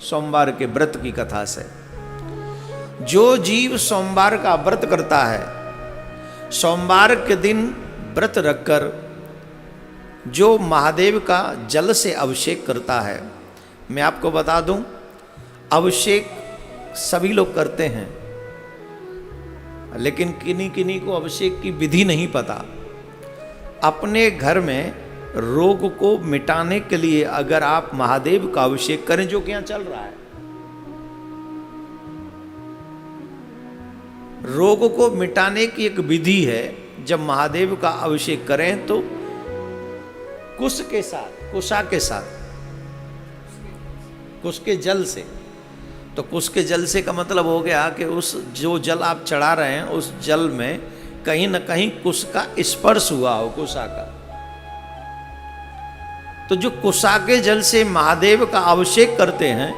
सोमवार के व्रत की कथा से। जो जीव सोमवार का व्रत करता है, सोमवार के दिन व्रत रखकर जो महादेव का जल से अभिषेक करता है, मैं आपको बता दूं, अभिषेक सभी लोग करते हैं, लेकिन किन्हीं किन्हीं को अभिषेक की विधि नहीं पता। अपने घर में रोग को मिटाने के लिए अगर आप महादेव का अभिषेक करें, जो कि यहां चल रहा है, रोग को मिटाने की एक विधि है। जब महादेव का अभिषेक करें तो कुश के साथ, कुशा के साथ, कुश के जल से, तो कुश के जल से का मतलब हो गया कि उस जो जल आप चढ़ा रहे हैं उस जल में कहीं ना कहीं कुश का स्पर्श हुआ हो, कुशा का। तो जो कुशा के जल से महादेव का अभिषेक करते हैं,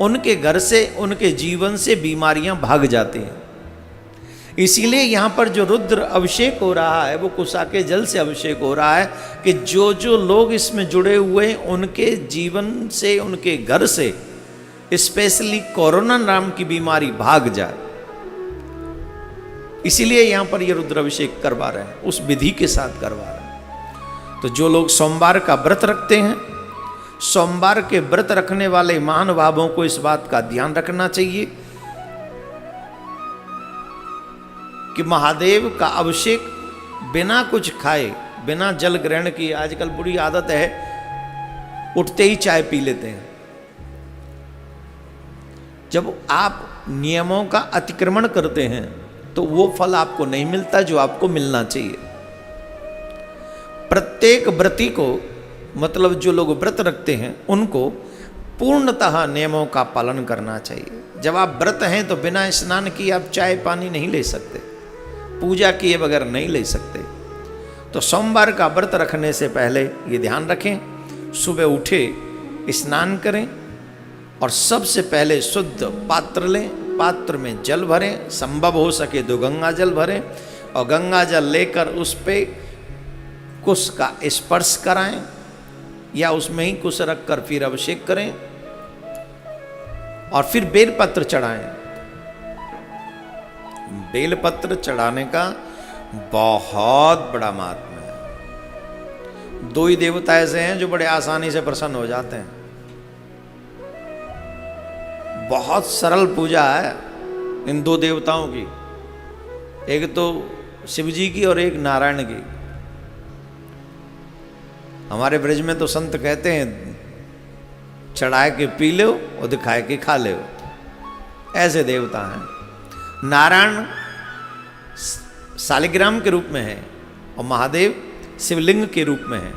उनके घर से, उनके जीवन से बीमारियां भाग जाती हैं। इसीलिए यहाँ पर जो रुद्र अभिषेक हो रहा है वो कुशा के जल से अभिषेक हो रहा है कि जो जो लोग इसमें जुड़े हुए हैं उनके जीवन से, उनके घर से स्पेशली कोरोना नाम की बीमारी भाग जाए। इसीलिए यहाँ पर ये रुद्र अभिषेक करवा रहे हैं, उस विधि के साथ करवा रहे हैं। तो जो लोग सोमवार का व्रत रखते हैं, सोमवार के व्रत रखने वाले महानुभावों को इस बात का ध्यान रखना चाहिए कि महादेव का अभिषेक बिना कुछ खाए, बिना जल ग्रहण किए, आजकल बुरी आदत है, उठते ही चाय पी लेते हैं। जब आप नियमों का अतिक्रमण करते हैं तो वो फल आपको नहीं मिलता जो आपको मिलना चाहिए। प्रत्येक व्रती को, मतलब जो लोग व्रत रखते हैं, उनको पूर्णतः नियमों का पालन करना चाहिए। जब आप व्रत हैं तो बिना स्नान किए आप चाय पानी नहीं ले सकते, पूजा किए बगैर नहीं ले सकते। तो सोमवार का व्रत रखने से पहले ये ध्यान रखें, सुबह उठे, स्नान करें और सबसे पहले शुद्ध पात्र लें, पात्र में जल भरें, संभव हो सके तो गंगा जल भरें और गंगा जल लेकर उस पे कुश का स्पर्श कराएं या उसमें ही कुश रखकर फिर अभिषेक करें और फिर बेलपत्र चढ़ाएं। बेलपत्र चढ़ाने का बहुत बड़ा महात्म्य है। दो ही देवता ऐसे हैं जो बड़े आसानी से प्रसन्न हो जाते हैं। बहुत सरल पूजा है इन दो देवताओं की, एक तो शिव जी की और एक नारायण की। हमारे ब्रज में तो संत कहते हैं, चढ़ाए के पी लो और दिखाए के खा लो, ऐसे देवता हैं। नारायण शालिग्राम के रूप में है और महादेव शिवलिंग के रूप में है।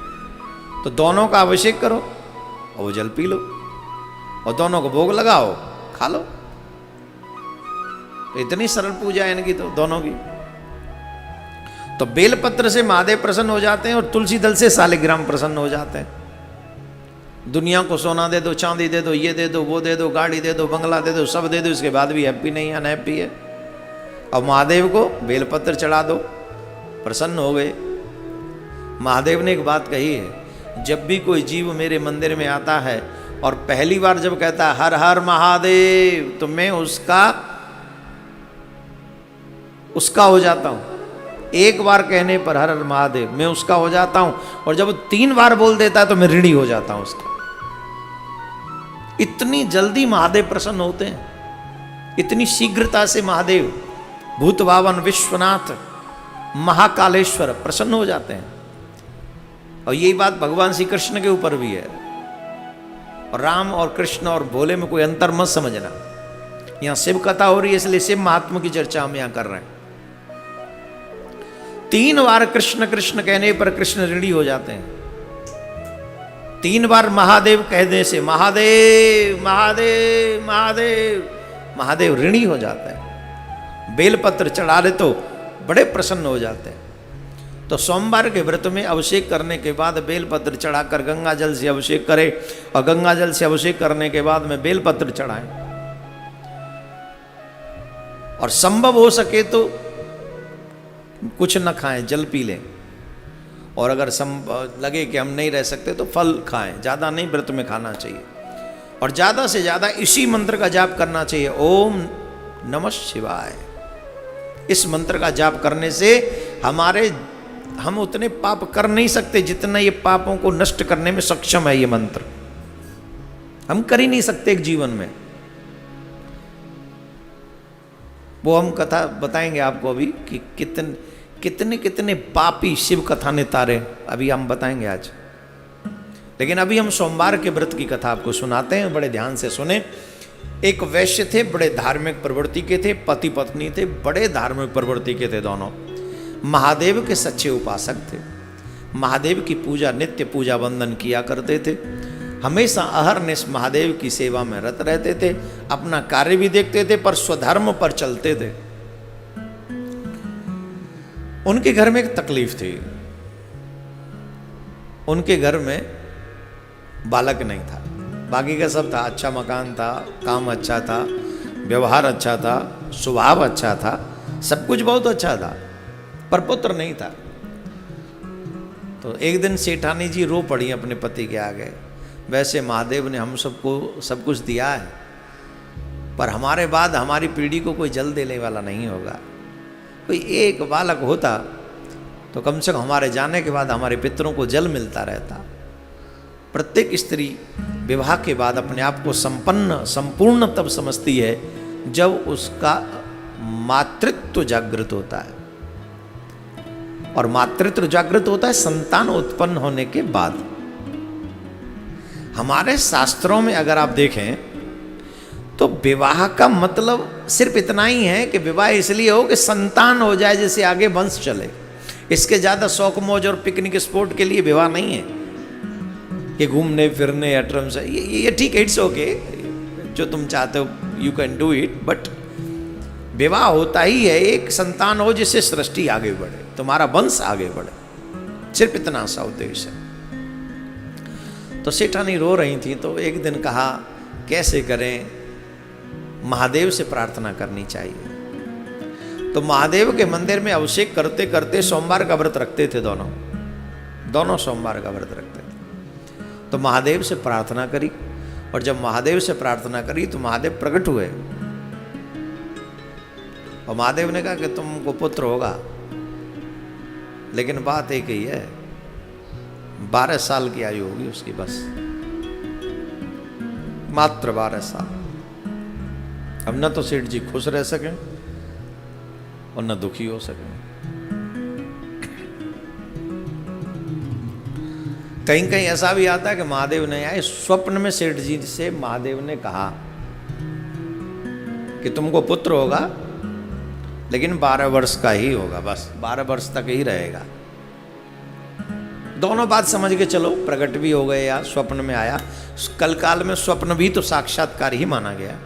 तो दोनों का अभिषेक करो और वो जल पी लो और दोनों को भोग लगाओ, खा लो। तो इतनी सरल पूजा है इनकी, तो दोनों की। तो बेलपत्र से महादेव प्रसन्न हो जाते हैं और तुलसी दल से शालिग्राम प्रसन्न हो जाते हैं। दुनिया को सोना दे दो, चांदी दे दो, ये दे दो, वो दे दो, गाड़ी दे दो, बंगला दे दो, सब दे दो, इसके बाद भी हैप्पी नहीं है, अनहैप्पी है। और महादेव को बेलपत्र चढ़ा दो, प्रसन्न हो गए। महादेव ने एक बात कही है, जब भी कोई जीव मेरे मंदिर में आता है और पहली बार जब कहता है हर हर महादेव, तो मैं उसका हो जाता हूं। एक बार कहने पर हर हर महादेव मैं उसका हो जाता हूं, और जब 3 बार बोल देता है तो मैं ऋणी हो जाता हूं उसका। इतनी जल्दी महादेव प्रसन्न होते हैं, इतनी शीघ्रता से महादेव भूत भावन विश्वनाथ महाकालेश्वर प्रसन्न हो जाते हैं। और यही बात भगवान श्री कृष्ण के ऊपर भी है। और राम और कृष्ण और भोले में कोई अंतर मत समझना। यहां शिव कथा हो रही है इसलिए शिव महात्मा की चर्चा हम यहां कर रहे हैं। 3 बार कृष्ण कृष्ण कहने पर कृष्ण ऋणी हो जाते हैं। 3 बार महादेव कहने से महादेव महादेव महादेव महादेव ऋणी हो जाते हैं। बेलपत्र चढ़ा दे तो बड़े प्रसन्न हो जाते हैं। तो सोमवार के व्रत में अभिषेक करने के बाद बेलपत्र चढ़ाकर गंगा जल से अभिषेक करें और गंगा जल से अभिषेक करने के बाद में बेलपत्र चढ़ाएं। और संभव हो सके तो कुछ न खाएं, जल पी लें। और अगर लगे कि हम नहीं रह सकते तो फल खाएं, ज़्यादा नहीं व्रत में खाना चाहिए। और ज्यादा से ज्यादा इसी मंत्र का जाप करना चाहिए, ओम नमः शिवाय। इस मंत्र का जाप करने से हम उतने पाप कर नहीं सकते जितना ये पापों को नष्ट करने में सक्षम है। ये मंत्र हम कर ही नहीं सकते एक जीवन में। वो हम कथा बताएंगे आपको अभी कि कितने कितने पापी शिव कथा ने तारे, अभी हम बताएंगे आज। लेकिन अभी हम सोमवार के व्रत की कथा आपको सुनाते हैं, बड़े ध्यान से सुने। एक वैश्य थे, बड़े धार्मिक प्रवृत्ति के थे, पति पत्नी थे, बड़े धार्मिक प्रवृत्ति के थे दोनों। महादेव के सच्चे उपासक थे, महादेव की पूजा, नित्य पूजा वंदन किया करते थे, हमेशा अहरनिश महादेव की सेवा में रत रहते थे, अपना कार्य भी देखते थे पर स्वधर्म पर चलते थे। उनके घर में एक तकलीफ थी, उनके घर में बालक नहीं था, बाकी का सब था, अच्छा मकान था, काम अच्छा था, व्यवहार अच्छा था, स्वभाव अच्छा था, सब कुछ बहुत अच्छा था, पर पुत्र नहीं था। तो एक दिन सेठानी जी रो पड़ी अपने पति के आगे, वैसे महादेव ने हम सबको सब कुछ दिया है, पर हमारे बाद हमारी पीढ़ी को कोई जल देने वाला नहीं होगा। कोई एक बालक होता तो कम से कम हमारे जाने के बाद हमारे पितरों को जल मिलता रहता। प्रत्येक स्त्री विवाह के बाद अपने आप को संपूर्ण तब समझती है जब उसका मातृत्व जागृत होता है, और मातृत्व जागृत होता है संतान उत्पन्न होने के बाद। हमारे शास्त्रों में अगर आप देखें तो विवाह का मतलब सिर्फ इतना ही है कि विवाह इसलिए हो कि संतान हो जाए, जिससे आगे वंश चले। इसके ज्यादा शौक मौज और पिकनिक स्पॉट के लिए विवाह नहीं है कि घूमने फिरने अटरम से, ये ठीक है, इट्स ओके, जो तुम चाहते हो you can do it, but विवाह होता ही है एक संतान हो जिससे सृष्टि आगे बढ़े, तुम्हारा वंश आगे बढ़े, सिर्फ इतना सा उद्देश्य है। तो सेठानी रो रही थी, तो एक दिन कहा कैसे करें, महादेव से प्रार्थना करनी चाहिए। तो महादेव के मंदिर में अभिषेक करते करते सोमवार का व्रत रखते थे, दोनों सोमवार का व्रत रखते थे। तो महादेव से प्रार्थना करी, और जब महादेव से प्रार्थना करी तो महादेव प्रकट हुए, और महादेव ने कहा कि तुमको पुत्र होगा, लेकिन बात एक ही है, 12 साल की आयु होगी उसकी, बस मात्र 12 साल। अब न तो सेठ जी खुश रह सकें और न दुखी हो सकें। कहीं कहीं ऐसा भी आता है कि महादेव नहीं आए, स्वप्न में सेठ जी से महादेव ने कहा कि तुमको पुत्र होगा, लेकिन 12 वर्ष का ही होगा, बस 12 वर्ष तक ही रहेगा। दोनों बात समझ के चलो, प्रकट भी हो गए या स्वप्न में आया। कल काल में स्वप्न भी तो साक्षात्कार ही माना गया।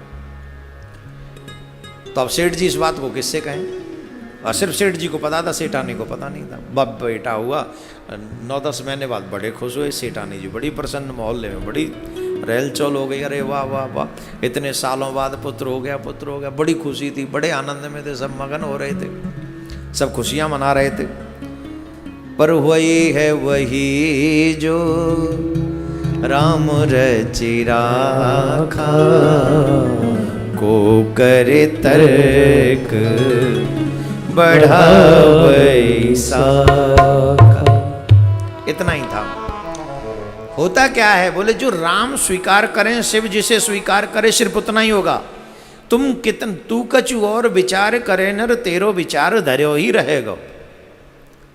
तो अब सेठ जी इस बात को किससे कहें, और सिर्फ सेठ जी को पता था, सेठानी को पता नहीं था। बब बेटा हुआ, 9-10 महीने बाद बड़े खुश हुए सेठानी जी, बड़ी प्रसन्न, मोहल्ले में बड़ी रहल चौल हो गई, अरे वाह वाह वाह, इतने सालों बाद पुत्र हो गया, पुत्र हो गया, बड़ी खुशी थी, बड़े आनंद में थे, सब मगन हो रहे थे, सब खुशियां मना रहे थे। पर वही है वही जो राम रचि राखा, को करे तर्क बढ़ावै साखा। इतना ही था। होता क्या है, बोले जो राम स्वीकार करें, शिव जिसे स्वीकार करे, सिर्फ उतना ही होगा। तू कछु और विचार करे नर, तेरो विचार धर्यो ही रहेगा।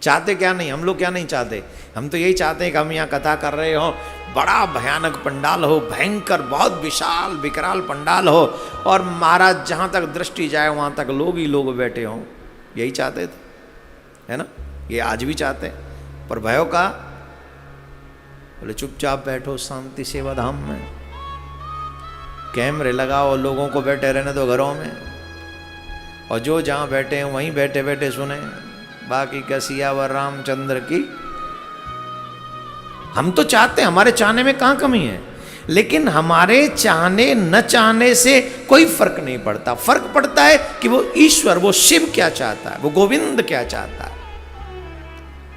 चाहते क्या नहीं, हम लोग क्या नहीं चाहते, हम तो यही चाहते हैं कि हम यहाँ कथा कर रहे हो, बड़ा भयानक पंडाल हो, भयंकर बहुत विशाल विकराल पंडाल हो, और महाराज जहाँ तक दृष्टि जाए वहाँ तक लोग ही लोग बैठे हों। यही चाहते थे, है ना, ये आज भी चाहते हैं। पर भयो का, बोले चुपचाप बैठो शांति सेवा धाम में, कैमरे लगाओ, लोगों को बैठे रहने दो घरों में, और जो जहाँ बैठे हैं वहीं बैठे बैठे सुने, बाकी का सियावर रामचंद्र की। हम तो चाहते हैं, हमारे चाहने में कहाँ कमी है, लेकिन हमारे चाहने न चाहने से कोई फर्क नहीं पड़ता। फर्क पड़ता है कि वो ईश्वर, वो शिव क्या चाहता है, वो गोविंद क्या चाहता है।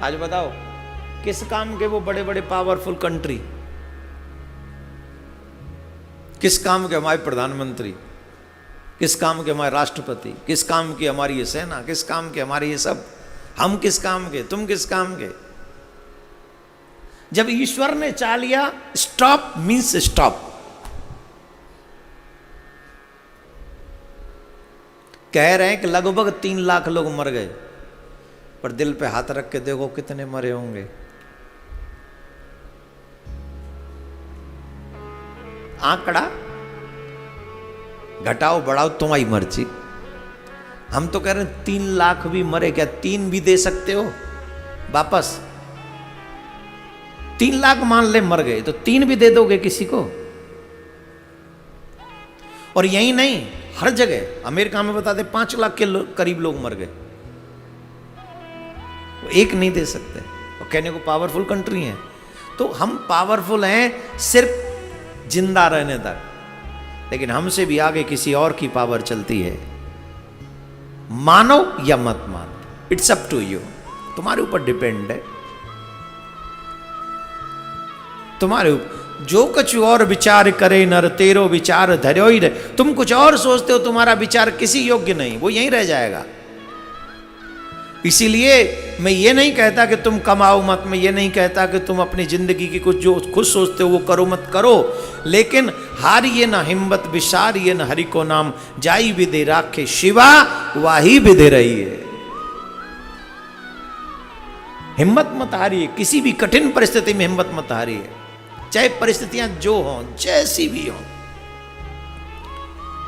आज बताओ किस काम के वो बड़े बड़े पावरफुल कंट्री, किस काम के हमारे प्रधानमंत्री, किस काम के हमारे राष्ट्रपति, किस काम की हमारी ये सेना, किस काम के हमारे ये सब, हम किस काम के, तुम किस काम के। जब ईश्वर ने चाह लिया, स्टॉप मीन्स स्टॉप। कह रहे हैं कि लगभग 3 लाख लोग मर गए, पर दिल पे हाथ रख के देखो कितने मरे होंगे। आंकड़ा घटाओ बढ़ाओ तुम्हारी मर्जी। हम तो कह रहे हैं 3 लाख भी मरे, क्या 3 भी दे सकते हो वापस? 3 लाख मान ले मर गए तो 3 भी दे दोगे किसी को? और यही नहीं, हर जगह अमेरिका में बता दे 5 लाख के करीब लोग मर गए, एक नहीं दे सकते। और कहने को पावरफुल कंट्री है, तो हम पावरफुल हैं सिर्फ जिंदा रहने तक, लेकिन हमसे भी आगे किसी और की पावर चलती है। मानो या मत मानो, इट्स अप टू यू, तुम्हारे ऊपर डिपेंड है। तुम्हारे ऊपर जो कुछ और विचार करे नर तेरो विचार धर्यो ही रहे। तुम कुछ और सोचते हो, तुम्हारा विचार किसी योग्य नहीं, वो यहीं रह जाएगा। इसीलिए मैं ये नहीं कहता कि तुम कमाओ मत, मैं ये नहीं कहता कि तुम अपनी जिंदगी की कुछ जो खुद सोचते हो वो करो मत करो, लेकिन हारिए न हिम्मत विसारिए न हरि को नाम, जाई विदे राखे शिवा वाही विदे रही है। हिम्मत मत हारिए, किसी भी कठिन परिस्थिति में हिम्मत मत हारिए, चाहे परिस्थितियां जो हों, जैसी भी हों,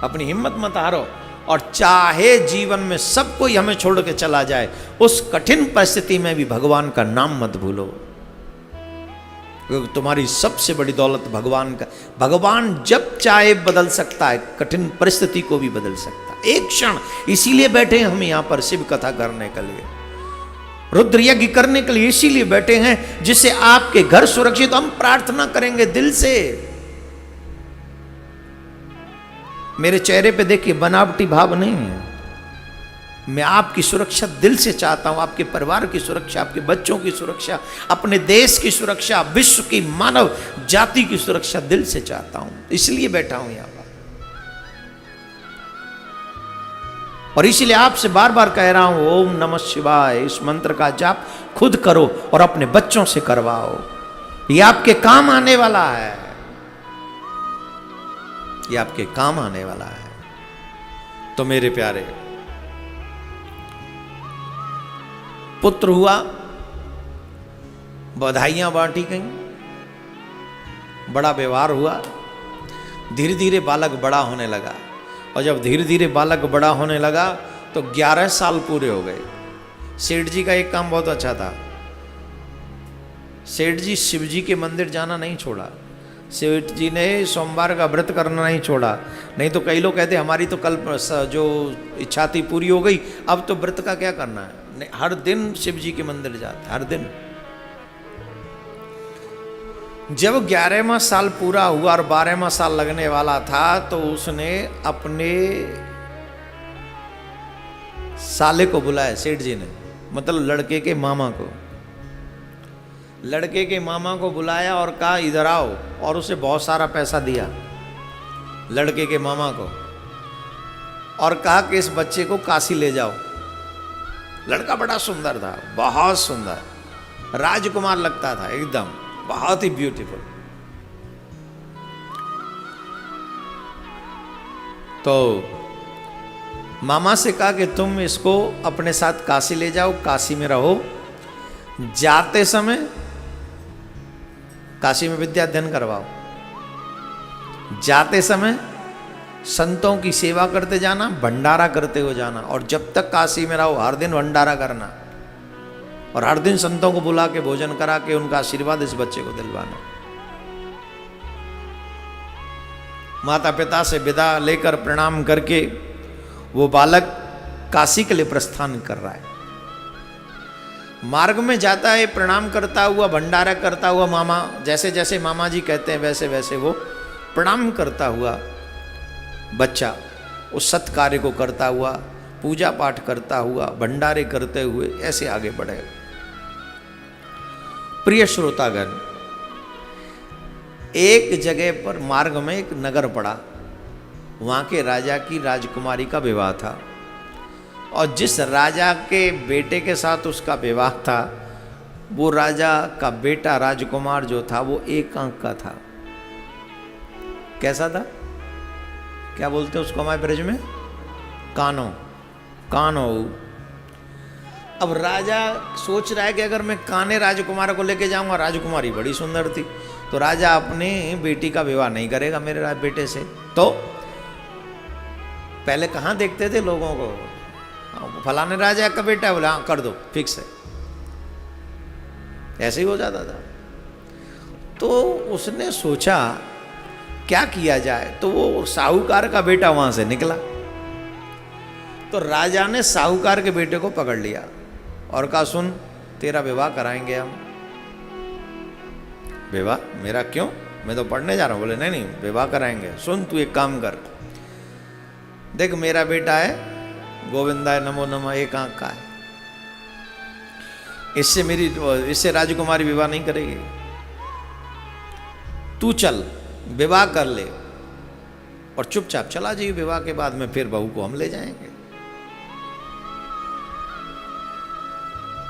अपनी हिम्मत मत हारो। और चाहे जीवन में सब कोई हमें छोड़ के चला जाए, उस कठिन परिस्थिति में भी भगवान का नाम मत भूलो, क्योंकि तुम्हारी सबसे बड़ी दौलत भगवान का। भगवान जब चाहे बदल सकता है, कठिन परिस्थिति को भी बदल सकता है एक क्षण। इसीलिए बैठे हैं हम यहां पर शिव कथा करने के लिए, रुद्र यज्ञ करने के लिए इसीलिए बैठे हैं, जिससे आपके घर सुरक्षित। हम प्रार्थना करेंगे दिल से। मेरे चेहरे पे देखिए बनावटी भाव नहीं है, मैं आपकी सुरक्षा दिल से चाहता हूं, आपके परिवार की सुरक्षा, आपके बच्चों की सुरक्षा, अपने देश की सुरक्षा, विश्व की मानव जाति की सुरक्षा दिल से चाहता हूं, इसलिए बैठा हूं यहां पर। और इसीलिए आपसे बार बार कह रहा हूं, ओम नमः शिवाय, इस मंत्र का जाप खुद करो और अपने बच्चों से करवाओ। ये आपके काम आने वाला है, ये आपके काम आने वाला है। तो मेरे प्यारे, पुत्र हुआ, बधाइयां बांटी गईं, बड़ा व्यवहार हुआ, धीरे धीरे बालक बड़ा होने लगा। और जब धीरे धीरे बालक बड़ा होने लगा तो 11 साल पूरे हो गए। सेठ जी का एक काम बहुत अच्छा था, सेठ जी शिव जी के मंदिर जाना नहीं छोड़ा, सेठ जी ने सोमवार का व्रत करना नहीं छोड़ा। नहीं तो कई लोग कहते हमारी तो कल जो इच्छा थी पूरी हो गई, अब तो व्रत का क्या करना है। हर दिन शिव जी के मंदिर जाते, हर दिन। जब 11वां साल पूरा हुआ और 12वां साल लगने वाला था, तो उसने अपने साले को बुलाया, सेठ जी ने, मतलब लड़के के मामा को। लड़के के मामा को बुलाया और कहा इधर आओ, और उसे बहुत सारा पैसा दिया लड़के के मामा को, और कहा कि इस बच्चे को काशी ले जाओ। लड़का बड़ा सुंदर था, बहुत सुंदर, राजकुमार लगता था एकदम, बहुत ही ब्यूटीफुल। तो मामा से कहा कि तुम इसको अपने साथ काशी ले जाओ, काशी में रहो, जाते समय काशी में विद्या अध्ययन करवाओ, जाते समय संतों की सेवा करते जाना, भंडारा करते हो जाना, और जब तक काशी में रहो हर दिन भंडारा करना, और हर दिन संतों को बुला के भोजन करा के उनका आशीर्वाद इस बच्चे को दिलवाना। माता पिता से विदा लेकर प्रणाम करके वो बालक काशी के लिए प्रस्थान कर रहा है। मार्ग में जाता है, प्रणाम करता हुआ, भंडारा करता हुआ, मामा जैसे जैसे मामा जी कहते हैं वैसे वैसे वो प्रणाम करता हुआ बच्चा उस सत्कार्य को करता हुआ, पूजा पाठ करता हुआ, भंडारे करते हुए ऐसे आगे बढ़े। प्रिय श्रोतागण, एक जगह पर मार्ग में एक नगर पड़ा, वहाँ के राजा की राजकुमारी का विवाह था, और जिस राजा के बेटे के साथ उसका विवाह था, वो राजा का बेटा राजकुमार जो था वो एक आंख का था। कैसा था? क्या बोलते हैं उसको हमारे ब्रज में? कानो, कानो। अब राजा सोच रहा है कि अगर मैं काने राजकुमार को लेके जाऊंगा, राजकुमारी बड़ी सुंदर थी, तो राजा अपनी बेटी का विवाह नहीं करेगा मेरे बेटे से। तो पहले कहाँ देखते थे लोगों को, फलाने राजा का बेटा है, बोले हाँ कर दो, फिक्स है, ऐसे ही हो जाता था। तो उसने सोचा क्या किया जाए, तो वो साहूकार का बेटा वहां से निकला, तो राजा ने साहूकार के बेटे को पकड़ लिया और कहा सुन, तेरा विवाह कराएंगे हम। विवाह मेरा? क्यों, मैं तो पढ़ने जा रहा हूं। बोले नहीं नहीं, विवाह कराएंगे। सुन तू एक काम कर, देख मेरा बेटा है गोविंदाय नमो नमः, एक आंख का है, इससे राजकुमारी विवाह नहीं करेगी, तू चल विवाह कर ले और चुपचाप चला जाइए, विवाह के बाद में फिर बहू को हम ले जाएंगे,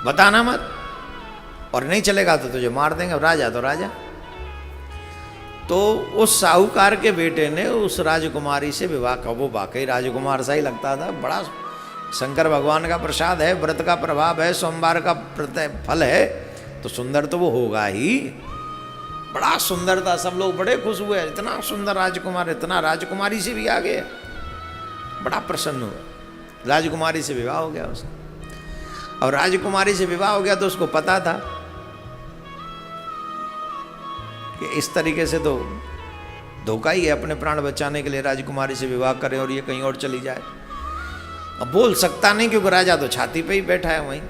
बताना मत, और नहीं चलेगा तो तुझे मार देंगे। राजा तो राजा। तो उस साहूकार के बेटे ने उस राजकुमारी से विवाह का, वो वाकई राजकुमार सा ही लगता था, बड़ा शंकर भगवान का प्रसाद है, व्रत का प्रभाव है, सोमवार का फल है, तो सुंदर तो वो होगा ही। बड़ा सुंदर था, सब लोग बड़े खुश हुए, इतना सुंदर राजकुमार, इतना राजकुमारी से भी आगे, बड़ा प्रसन्न हुआ। राजकुमारी से विवाह हो गया उसका, और राजकुमारी से विवाह हो गया तो उसको पता था कि इस तरीके से तो धोखा ही है, अपने प्राण बचाने के लिए राजकुमारी से विवाह करें और ये कहीं और चली जाए। अब बोल सकता नहीं क्योंकि राजा तो छाती पे ही बैठा है, वहीं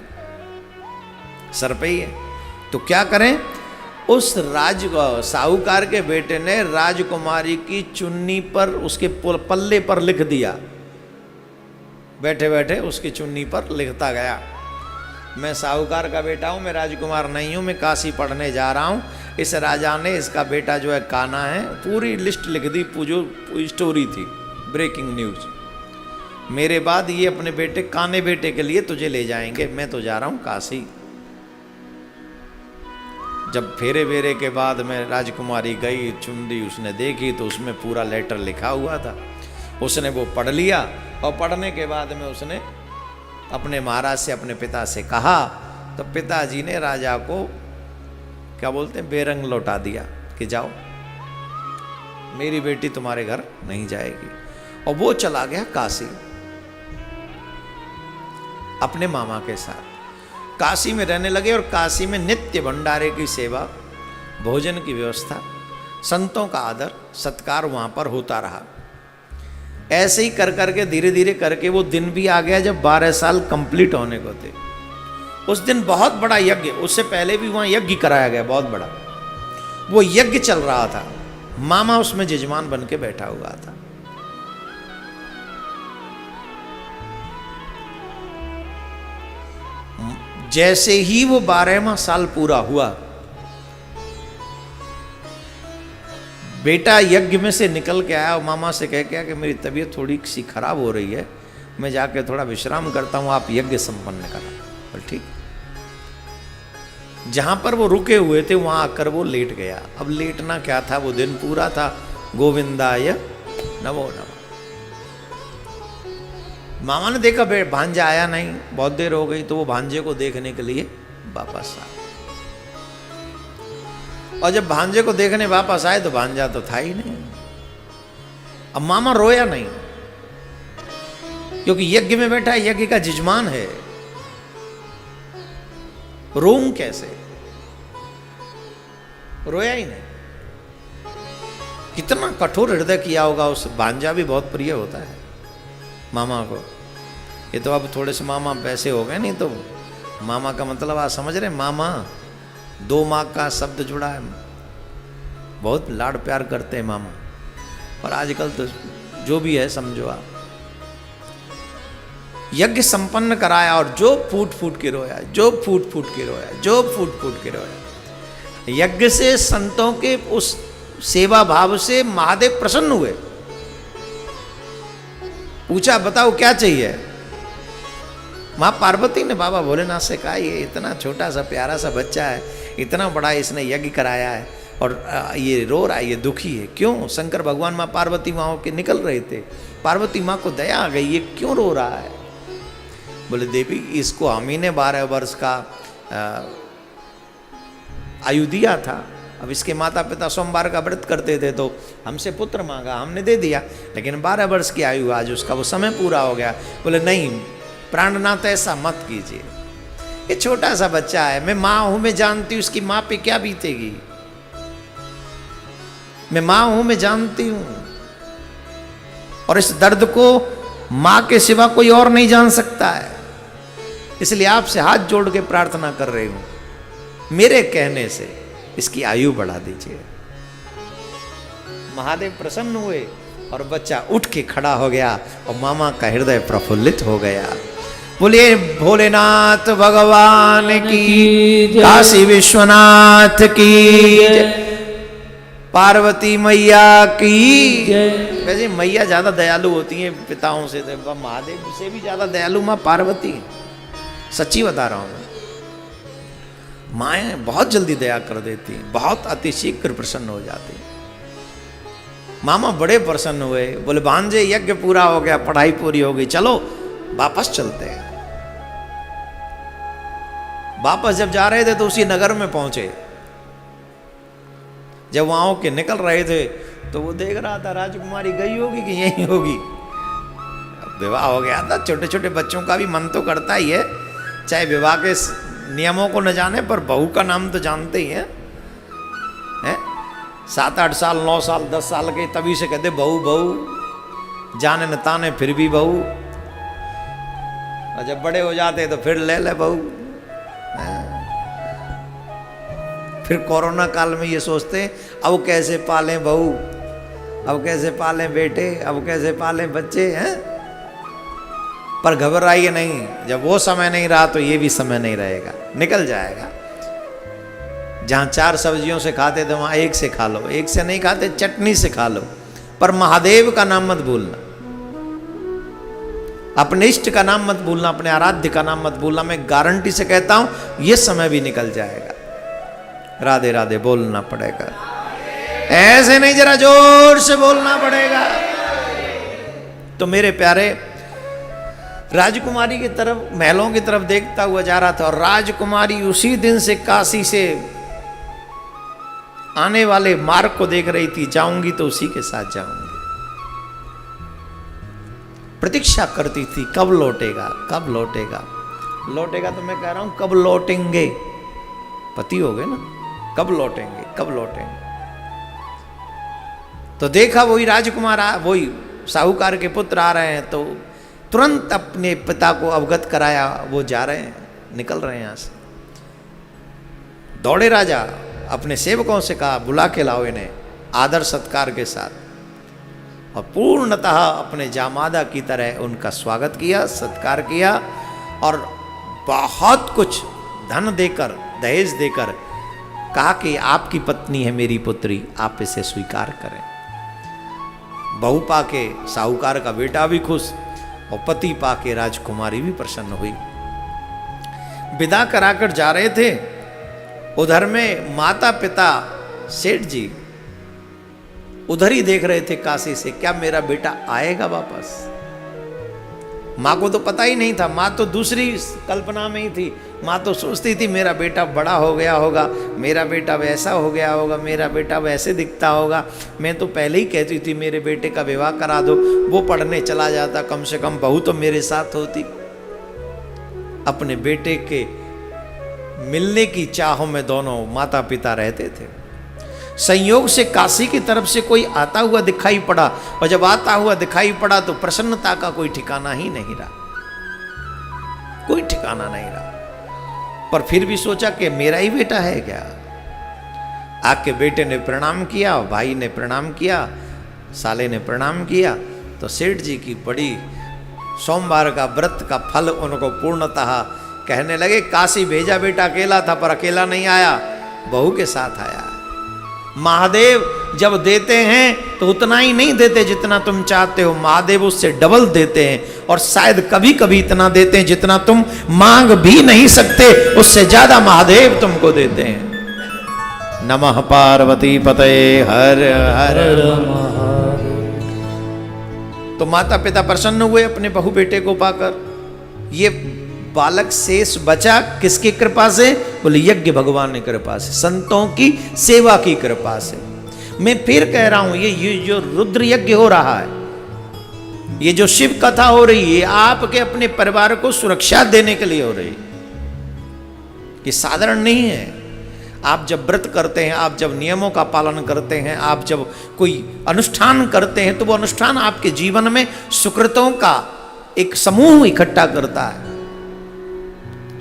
सर पे ही है। तो क्या करें, उस साहूकार के बेटे ने राजकुमारी की चुन्नी पर, उसके पल्ले पर लिख दिया, बैठे बैठे उसकी चुन्नी पर लिखता गया, मैं साहूकार का बेटा हूँ, मैं राजकुमार नहीं हूँ, मैं काशी पढ़ने जा रहा हूँ। इस राजा ने इसका बेटा जो है काना है, पूरी लिस्ट लिख दी, जो स्टोरी थी, ब्रेकिंग न्यूज, मेरे बाद ये अपने बेटे काने बेटे के लिए तुझे ले जाएंगे, मैं तो जा रहा हूँ काशी। जब फेरे वेरे के बाद में राजकुमारी गई, चुनरी उसने देखी तो उसमें पूरा लेटर लिखा हुआ था, उसने वो पढ़ लिया, और पढ़ने के बाद में उसने अपने महाराज से, अपने पिता से कहा, तो पिताजी ने राजा को क्या बोलते हैं, बेरंग लौटा दिया कि जाओ, मेरी बेटी तुम्हारे घर नहीं जाएगी। और वो चला गया काशी अपने मामा के साथ, काशी में रहने लगे, और काशी में नित्य भंडारे की सेवा, भोजन की व्यवस्था, संतों का आदर सत्कार वहाँ पर होता रहा। ऐसे ही कर करके धीरे धीरे करके वो दिन भी आ गया जब 12 साल कंप्लीट होने को थे। उस दिन बहुत बड़ा यज्ञ, उससे पहले भी वहाँ यज्ञ कराया गया बहुत बड़ा, वो यज्ञ चल रहा था, मामा उसमें जजमान बन के बैठा हुआ था। जैसे ही वो 12वां साल पूरा हुआ, बेटा यज्ञ में से निकल के आया और मामा से कह के आया कि मेरी तबीयत थोड़ी सी खराब हो रही है, मैं जाके थोड़ा विश्राम करता हूँ, आप यज्ञ संपन्न करा। और ठीक, जहां पर वो रुके हुए थे वहां आकर वो लेट गया। अब लेटना क्या था, वो दिन पूरा था, गोविंदाय नमो नमः। मामा ने देखा भांजा आया नहीं, बहुत देर हो गई, तो वो भांजे को देखने के लिए वापस आए, और जब भांजे को देखने वापस आए तो भांजा तो था ही नहीं। अब मामा रोया नहीं, क्योंकि यज्ञ में बैठा है, यज्ञ का जजमान है, रोऊं कैसे, रोया ही नहीं। कितना कठोर हृदय किया होगा उस, भांजा भी बहुत प्रिय होता है मामा को। ये तो अब थोड़े से मामा पैसे हो गए, नहीं तो मामा का मतलब आप समझ रहे, मामा 2 माँ का शब्द जुड़ा है, बहुत लाड प्यार करते हैं मामा। और आजकल तो जो भी है समझो आप। यज्ञ संपन्न कराया, और जो फूट फूट के रोया, जो फूट फूट के रोया, जो फूट फूट के रोया। यज्ञ से संतों के उस सेवा भाव से महादेव प्रसन्न हुए। पूछा बताओ क्या चाहिए। माँ पार्वती ने बाबा भोलेनाथ से कहा ये इतना छोटा सा प्यारा सा बच्चा है, इतना बड़ा इसने यज्ञ कराया है और ये रो रहा है, ये दुखी है क्यों। शंकर भगवान माँ पार्वती माँ होके निकल रहे थे, पार्वती माँ को दया आ गई, ये क्यों रो रहा है। बोले देवी इसको हम ही ने 12 वर्ष का आयु दिया था, अब इसके माता पिता सोमवार का व्रत करते थे तो हमसे पुत्र मांगा, हमने दे दिया, लेकिन 12 वर्ष की आयु आज उसका वो समय पूरा हो गया। बोले नहीं प्राणनाथ ऐसा मत कीजिए, ये छोटा सा बच्चा है, मैं माँ हूं, मैं जानती हूँ उसकी माँ पे क्या बीतेगी, मैं माँ हूं, मैं जानती हूं, और इस दर्द को माँ के सिवा कोई और नहीं जान सकता है, इसलिए आपसे हाथ जोड़ के प्रार्थना कर रही हूं, मेरे कहने से इसकी आयु बढ़ा दीजिए। महादेव प्रसन्न हुए और बच्चा उठ के खड़ा हो गया और मामा का हृदय प्रफुल्लित हो गया। बोलिए भोलेनाथ भगवान की, काशी विश्वनाथ की, पार्वती मैया की। वैसे मैया ज्यादा दयालु होती हैं पिताओं से, महादेव से भी ज्यादा दयालु माँ पार्वती है, सच्ची बता रहा हूं मैं। माएँ बहुत जल्दी दया कर देती हैं, बहुत अतिशीघ्र प्रसन्न हो जाती हैं। मामा बड़े प्रसन्न हुए, बोले भांजे यज्ञ पूरा हो गया, पढ़ाई पूरी हो गई, चलो वापस चलते हैं। वापस जब जा रहे थे तो उसी नगर में पहुंचे। जब वहां के निकल रहे थे तो वो देख रहा था राजकुमारी गई होगी कि यहीं होगी। विवाह हो गया था, छोटे छोटे बच्चों का भी मन तो करता ही है, चाहे विवाह के नियमों को न जाने पर बहू का नाम तो जानते ही हैं। 7-8 साल 9 साल 10 साल के तभी से कहते बहू बहू, जाने न ताने फिर भी बहू, और जब बड़े हो जाते तो फिर ले बहू। फिर कोरोना काल में ये सोचते अब कैसे पालें बहू, अब कैसे पालें बेटे, अब कैसे पालें बच्चे हैं। पर घबराइए नहीं, जब वो समय नहीं रहा तो ये भी समय नहीं रहेगा, निकल जाएगा। जहां 4 सब्जियों से खाते थे वहां एक से खा लो, एक से नहीं खाते चटनी से खा लो, पर महादेव का नाम मत भूलना, अपने इष्ट का नाम मत भूलना, अपने आराध्य का नाम मत भूलना। मैं गारंटी से कहता हूं ये समय भी निकल जाएगा। राधे राधे बोलना पड़ेगा, ऐसे नहीं, जरा जोर से बोलना पड़ेगा। तो मेरे प्यारे, राजकुमारी की तरफ, महलों की तरफ देखता हुआ जा रहा था, और राजकुमारी उसी दिन से काशी से आने वाले मार्ग को देख रही थी, जाऊंगी तो उसी के साथ जाऊंगी। प्रतीक्षा करती थी कब लौटेगा, कब लौटेगा, लौटेगा तो मैं कह रहा हूं कब लौटेंगे, पति हो गए ना, कब लौटेंगे, कब लौटेंगे। तो देखा वही राजकुमार, वही साहूकार के पुत्र आ रहे हैं, तो तुरंत अपने पिता को अवगत कराया, वो जा रहे हैं, निकल रहे हैं यहाँ से। दौड़े राजा, अपने सेवकों से कहा बुला के लाओ इन्हें आदर सत्कार के साथ, और पूर्णतः अपने जामादा की तरह उनका स्वागत किया, सत्कार किया, और बहुत कुछ धन देकर, दहेज देकर कहा कि आपकी पत्नी है मेरी पुत्री, आप इसे स्वीकार करें। बहू पाके साहूकार का बेटा भी खुश, और पति पाके राजकुमारी भी प्रसन्न हुई। विदा कराकर जा रहे थे, उधर में माता पिता सेठ जी उधर ही देख रहे थे काशी से, क्या मेरा बेटा आएगा वापस। माँ को तो पता ही नहीं था, माँ तो दूसरी कल्पना में ही थी। माँ तो सोचती थी मेरा बेटा बड़ा हो गया होगा, मेरा बेटा वैसा हो गया होगा, मेरा बेटा वैसे दिखता होगा। मैं तो पहले ही कहती थी मेरे बेटे का विवाह करा दो, वो पढ़ने चला जाता, कम से कम बहू तो मेरे साथ होती। अपने बेटे के मिलने की चाहों में दोनों माता पिता रहते थे। संयोग से काशी की तरफ से कोई आता हुआ दिखाई पड़ा, और जब आता हुआ दिखाई पड़ा तो प्रसन्नता का कोई ठिकाना ही नहीं रहा, कोई ठिकाना नहीं रहा। पर फिर भी सोचा कि मेरा ही बेटा है क्या। आके बेटे ने प्रणाम किया, भाई ने प्रणाम किया, साले ने प्रणाम किया, तो सेठ जी की बड़ी सोमवार का व्रत का फल उनको पूर्णतः कहने लगे। काशी भेजा बेटा अकेला था, पर अकेला नहीं आया, बहू के साथ आया। महादेव जब देते हैं तो उतना ही नहीं देते जितना तुम चाहते हो, महादेव उससे डबल देते हैं, और शायद कभी कभी इतना देते हैं जितना तुम मांग भी नहीं सकते, उससे ज्यादा महादेव तुमको देते हैं। नमः पार्वती पतये हर हर तो माता पिता प्रसन्न हुए अपने बहू बेटे को पाकर। ये बालक शेष बचा किसकी कृपा से? बोले यज्ञ भगवान की कृपा से, संतों की सेवा की कृपा से। मैं फिर कह रहा हूं, ये जो रुद्र यज्ञ हो रहा है, ये जो शिव कथा हो रही है, आपके अपने परिवार को सुरक्षा देने के लिए हो रही है। ये साधारण नहीं है। आप जब व्रत करते हैं, आप जब नियमों का पालन करते हैं, आप जब कोई अनुष्ठान करते हैं, तो वो अनुष्ठान आपके जीवन में सुकृतों का एक समूह इकट्ठा करता है,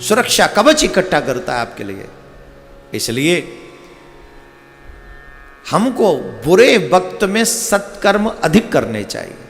सुरक्षा कवच इकट्ठा करता है आपके लिए। इसलिए हमको बुरे वक्त में सत्कर्म अधिक करने चाहिए।